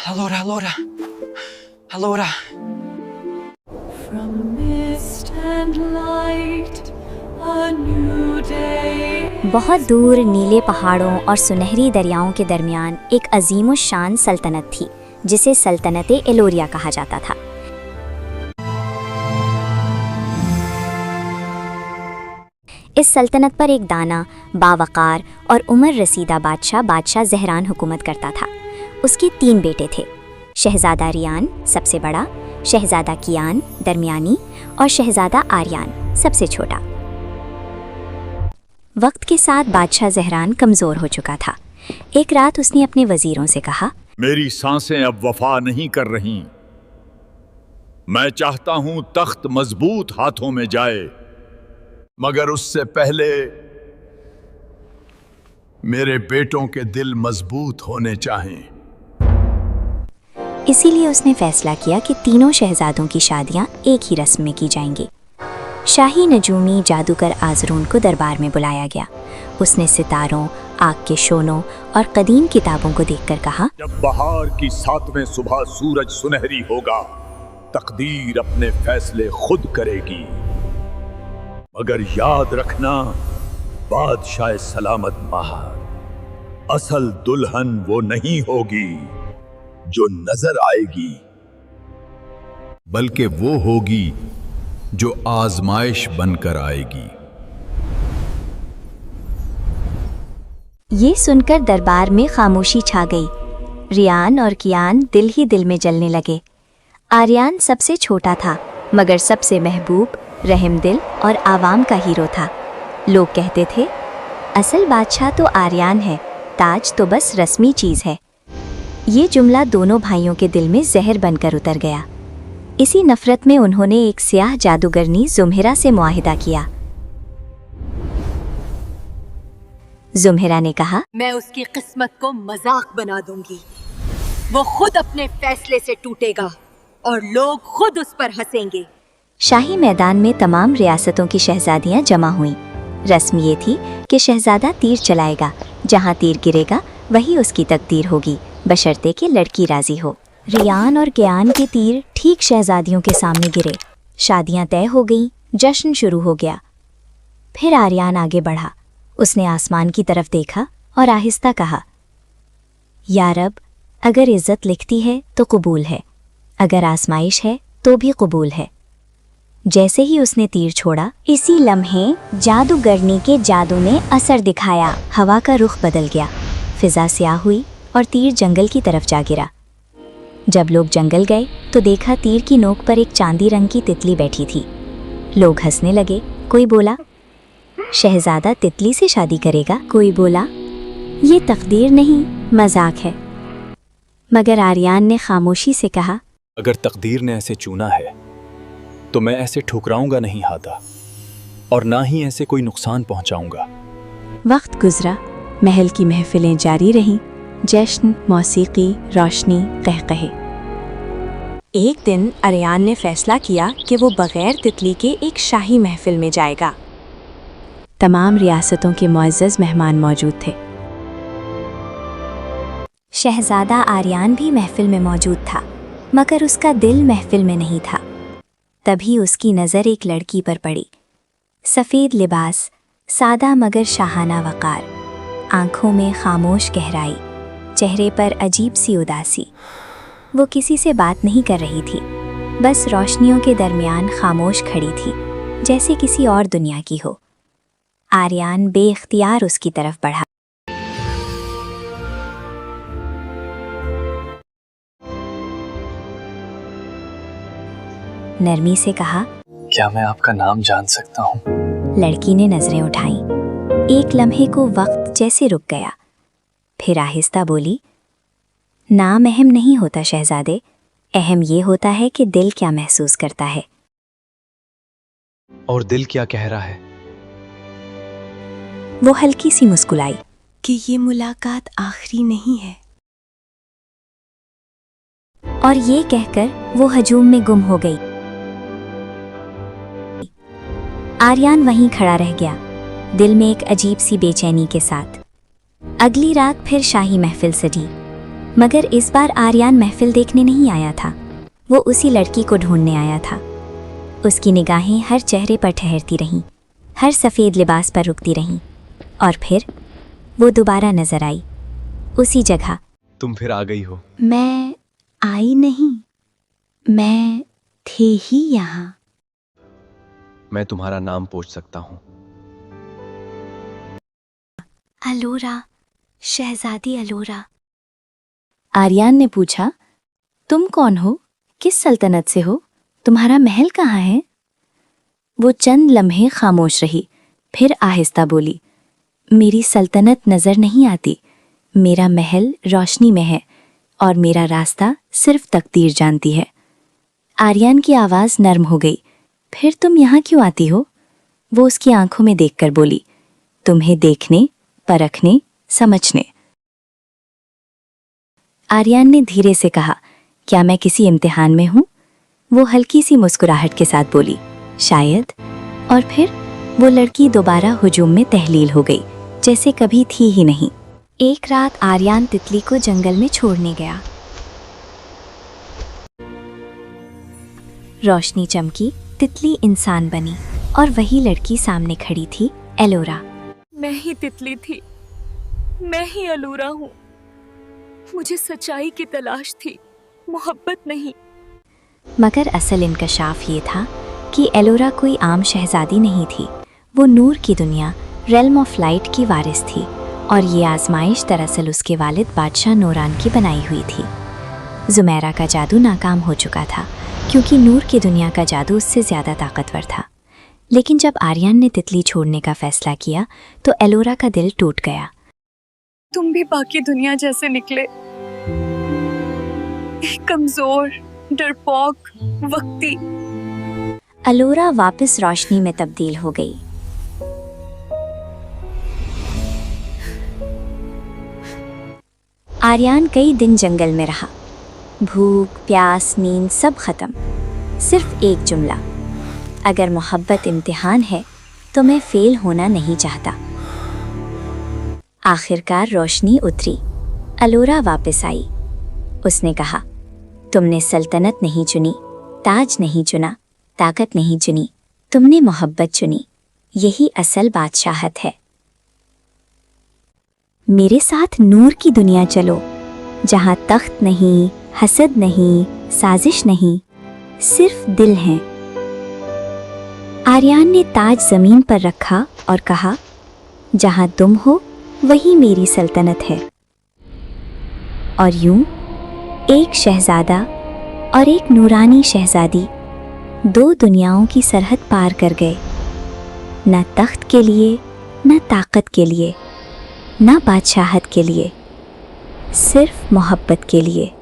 Allora, allora, allora. From mist and light, a new day. बहुत दूर नीले पहाड़ों और सुनहरी दरियाओं के दरमियान एक अजीमुशान सल्तनत थी जिसे सल्तनत एलोरिया कहा जाता था। इस सल्तनत पर एक दाना, बावकार और उम्र रसीदा बादशाह ज़हरान हुकूमत करता था। उसके 3 बेटे थे, शहज़ादा रियान सबसे बड़ा, शहज़ादा कियान दरमियानी और शहज़ादा आर्यान सबसे छोटा। वक्त के साथ बादशाह ज़हरान कमज़ोर हो चुका था। एक रात उसने अपने वज़ीरों से कहा, मेरी सांसें अब वफा नहीं कर रहीं। मैं चाहता हूं तख्त मजबूत हाथों में जाए, मगर उससे पहले मेरे बेटों के दिल मजबूत होने चाहिए। इसीलिए उसने फैसला किया कि तीनों शहजादों की शादियां एक ही रस्म में की जाएंगी। शाही नजूमी जादूगर आजरून को दरबार में बुलाया गया। उसने सितारों, आग के शोलों और कदीम किताबों को देखकर कहा, जब बहार की 7वें सुबह सूरज सुनहरी होगा, तकदीर अपने फैसले खुद करेगी। मगर याद रखना, बादशाह सलामत बहार असल दुल्हन वो नहीं होगी जो नजर आएगी, बल्कि वो होगी जो आजमाइश बनकर आएगी। ये सुनकर दरबार में खामोशी छा गई। रियान और कियान दिल ही दिल में जलने लगे। आर्यान सबसे छोटा था, मगर सबसे महबूब, रहमदिल और आवाम का हीरो था। लोग कहते थे, असल बादशाह तो आर्यान है, ताज तो बस रस्मी चीज़ है। ये जुमला दोनों भाइयों के दिल में जहर बनकर उतर गया। इसी नफरत में उन्होंने एक स्याह जादूगरनी जुमहिरा से मुआहिदा किया। जुमहिरा ने कहा, मैं उसकी किस्मत को मजाक बना दूंगी। वो खुद अपने फैसले से टूटेगा और लोग खुद उस पर हंसेंगे। शाही मैदान में तमाम रियासतों की शहजादियां जमा हुईं। रस्म ये थी कि शहजादा तीर चलाएगा, जहां तीर गिरेगा वही उसकी तकदीर होगी, बशर्ते कि लड़की राजी हो। रियान और कियान के तीर ठीक शहजादियों के सामने गिरे। शादियां तय हो गईं, जश्न शुरू हो गया। फिर आर्यान आगे बढ़ा। उसने आसमान की तरफ देखा और आहिस्ता कहा, या रब, अगर इज्जत लिखती है तो कबूल है, अगर आजमाइश है तो भी कबूल है। जैसे ही उसने तीर छोड़ा, इसी लम्हे जादूगरनी के जादू ने असर दिखाया। हवा का रुख बदल गया, फिजा स्याह हुई और तीर जंगल की तरफ जा गिरा। जब लोग जंगल गए तो देखा तीर की नोक पर एक चांदी रंग की तितली बैठी थी। लोग हंसने लगे। कोई बोला, शहजादा तितली से शादी करेगा। कोई बोला, ये तकदीर नहीं, मजाक है। मगर आर्यान ने खामोशी से कहा, अगर तकदीर ने ऐसे चुना है तो मैं ऐसे ठुकराऊंगा नहीं हादा, और ना ही ऐसे कोई नुकसान पहुंचाऊंगा। वक्त गुजरा, महल की महफिलें जारी रहीं। जश्न, मौसीकी, रोशनी, कहकहे। एक दिन आर्यान ने फैसला किया कि वो बगैर तितली के एक शाही महफिल में जाएगा। तमाम रियासतों के मुअज़्ज़ज़ मेहमान मौजूद थे। शहजादा आर्यान भी महफिल में मौजूद था, मगर उसका दिल महफिल में नहीं था। तभी उसकी नज़र एक लड़की पर पड़ी। सफ़ेद लिबास, सादा मगर शाहाना वक़ार, आँखों में खामोश गहराई, चेहरे पर अजीब सी उदासी। वो किसी से बात नहीं कर रही थी, बस रोशनियों के दरमियान खामोश खड़ी थी, जैसे किसी और दुनिया की हो। आर्यान बेइख्तियार उसकी तरफ बढ़ा। नरमी से कहा, क्या मैं आपका नाम जान सकता हूँ? लड़की ने नजरें उठाईं। एक लम्हे को वक्त जैसे रुक गया। फिर आहिस्ता बोली, नाम अहम नहीं होता शहजादे, अहम ये होता है कि दिल क्या महसूस करता है। और दिल क्या कह रहा है? वो हल्की सी मुस्कुराई कि ये मुलाकात आखिरी नहीं है। और ये कहकर वो हजूम में गुम हो गई। आर्यान वहीं खड़ा रह गया, दिल में एक अजीब सी बेचैनी के साथ। अगली रात फिर शाही महफिल सजी। मगर इस बार आर्यान महफिल देखने नहीं आया था। वो उसी लड़की को ढूंढने आया था। उसकी निगाहें हर चेहरे पर ठहरती रहीं, हर सफ़ेद लिबास पर रुकती रहीं, और फिर वो दोबारा नजर आई, उसी जगह। तुम फिर आ गई हो। मैं आई नहीं, मैं थी ही यहाँ। मैं तुम्हारा नाम पूछ सकता हूँ। अलोरा, शहजादी अलोरा। आर्यान ने पूछा, तुम कौन हो? किस सल्तनत से हो? तुम्हारा महल कहाँ है? वो चंद लम्हे खामोश रही, फिर आहिस्ता बोली, मेरी सल्तनत नजर नहीं आती। मेरा महल रोशनी में है और मेरा रास्ता सिर्फ तकदीर जानती है। आर्यान की आवाज़ नर्म हो गई। फिर तुम यहाँ क्यों आती हो? वो उसकी आंखों में देखकर बोली, तुम्हें देखने, परखने, समझने। आर्यान ने धीरे से कहा, क्या मैं किसी इम्तिहान में हूँ? वो हल्की सी मुस्कुराहट के साथ बोली, शायद। और फिर वो लड़की दोबारा हुजूम में तहलील हो गई, जैसे कभी थी ही नहीं। एक रात आर्यान तितली को जंगल में छोड़ने गया। रोशनी चमकी, तितली इंसान बनी, और वही लड़की सामने खड़ी थी, एलोरा। मैं ही तितली थी, मैं ही अलोरा हूँ। मुझे सच्चाई की तलाश थी, मोहब्बत नहीं। मगर असल इंकशाफ ये था कि एलोरा कोई आम शहजादी नहीं थी। वो नूर की दुनिया, रेल्म ऑफ लाइट की वारिस थी, और ये आजमाइश दरअसल उसके वालिद बादशाह नूरान की बनाई हुई थी। जुमैरा का जादू नाकाम हो चुका था, क्योंकि नूर की दुनिया का जादू उससे ज़्यादा ताकतवर था। लेकिन जब आर्यान ने तितली छोड़ने का फैसला किया तो एलोरा का दिल टूट गया। तुम भी बाकी दुनिया जैसे निकले, कमजोर, डरपोक, वक्ती। अलोरा वापस रोशनी में तब्दील हो गई। आर्यान कई दिन जंगल में रहा। भूख, प्यास, नींद सब खत्म। सिर्फ एक जुमला, अगर मोहब्बत इम्तिहान है तो मैं फेल होना नहीं चाहता। आखिरकार रोशनी उतरी, अलोरा वापस आई। उसने कहा, तुमने सल्तनत नहीं चुनी, ताज नहीं चुना, ताकत नहीं चुनी, तुमने मोहब्बत चुनी। यही असल बादशाहत है। मेरे साथ नूर की दुनिया चलो, जहां तख्त नहीं, हसद नहीं, साजिश नहीं, सिर्फ दिल हैं। आर्यान ने ताज जमीन पर रखा और कहा, जहां तुम हो वही मेरी सल्तनत है। और यूं एक शहजादा और एक नूरानी शहजादी दो दुनियाओं की सरहद पार कर गए। न तख्त के लिए, न ताकत के लिए, न बादशाहत के लिए, सिर्फ मोहब्बत के लिए।